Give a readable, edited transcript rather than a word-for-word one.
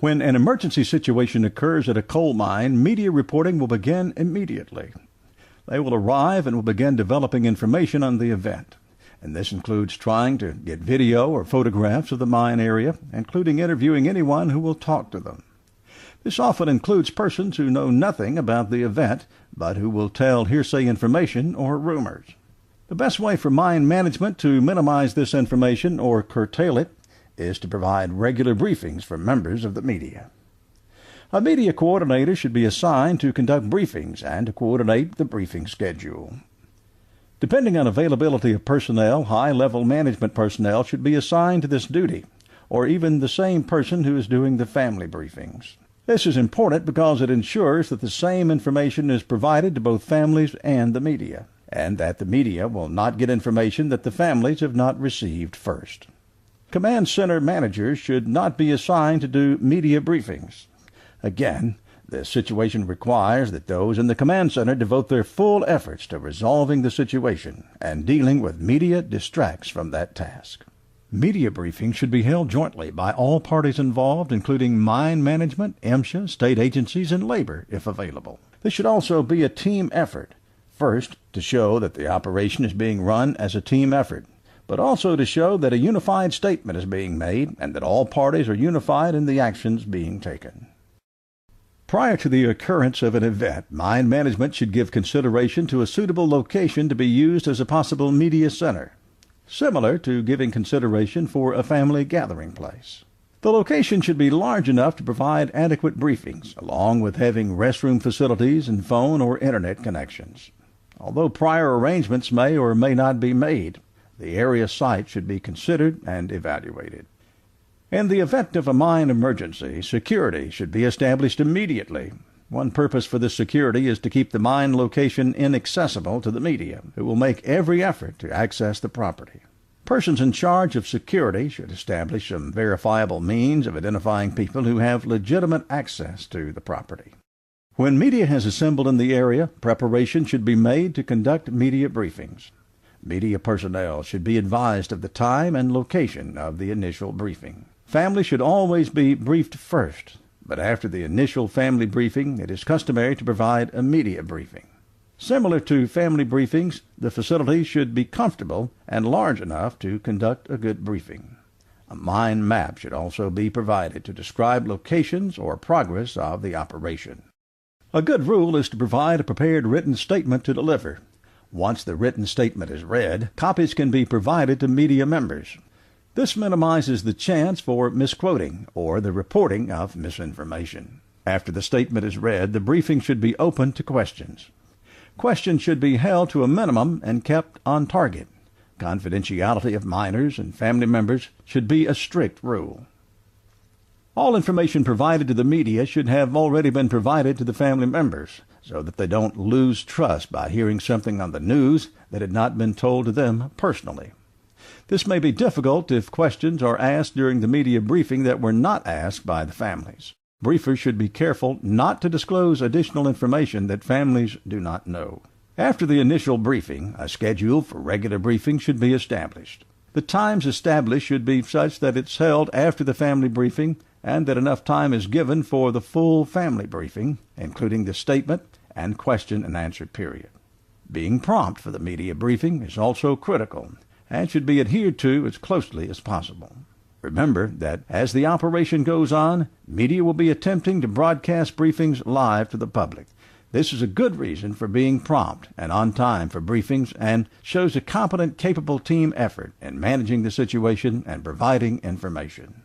When an emergency situation occurs at a coal mine, media reporting will begin immediately. They will arrive and will begin developing information on the event. And this includes trying to get video or photographs of the mine area, including interviewing anyone who will talk to them. This often includes persons who know nothing about the event, but who will tell hearsay information or rumors. The best way for mine management to minimize this information or curtail it is to provide regular briefings for members of the media. A media coordinator should be assigned to conduct briefings and to coordinate the briefing schedule. Depending on availability of personnel, high-level management personnel should be assigned to this duty, or even the same person who is doing the family briefings. This is important because it ensures that the same information is provided to both families and the media, and that the media will not get information that the families have not received first. Command center managers should not be assigned to do media briefings. Again, the situation requires that those in the command center devote their full efforts to resolving the situation, and dealing with media distracts from that task. Media briefings should be held jointly by all parties involved, including mine management, MSHA, state agencies, and labor, if available. This should also be a team effort. First, to show that the operation is being run as a team effort, but also to show that a unified statement is being made and that all parties are unified in the actions being taken. Prior to the occurrence of an event, mine management should give consideration to a suitable location to be used as a possible media center, similar to giving consideration for a family gathering place. The location should be large enough to provide adequate briefings, along with having restroom facilities and phone or internet connections. Although prior arrangements may or may not be made, the area site should be considered and evaluated. In the event of a mine emergency, security should be established immediately. One purpose for this security is to keep the mine location inaccessible to the media, who will make every effort to access the property. Persons in charge of security should establish some verifiable means of identifying people who have legitimate access to the property. When media has assembled in the area, preparation should be made to conduct media briefings. Media personnel should be advised of the time and location of the initial briefing. Family should always be briefed first, but after the initial family briefing, it is customary to provide a media briefing. Similar to family briefings, the facility should be comfortable and large enough to conduct a good briefing. A mine map should also be provided to describe locations or progress of the operation. A good rule is to provide a prepared written statement to deliver. Once the written statement is read, copies can be provided to media members. This minimizes the chance for misquoting or the reporting of misinformation. After the statement is read, the briefing should be open to questions. Questions should be held to a minimum and kept on target. Confidentiality of minors and family members should be a strict rule. All information provided to the media should have already been provided to the family members, so that they don't lose trust by hearing something on the news that had not been told to them personally. This may be difficult if questions are asked during the media briefing that were not asked by the families. Briefers should be careful not to disclose additional information that families do not know. After the initial briefing, a schedule for regular briefing should be established. The times established should be such that it's held after the family briefing and that enough time is given for the full family briefing, including the statement and question and answer period. Being prompt for the media briefing is also critical and should be adhered to as closely as possible. Remember that as the operation goes on, media will be attempting to broadcast briefings live to the public. This is a good reason for being prompt and on time for briefings and shows a competent, capable team effort in managing the situation and providing information.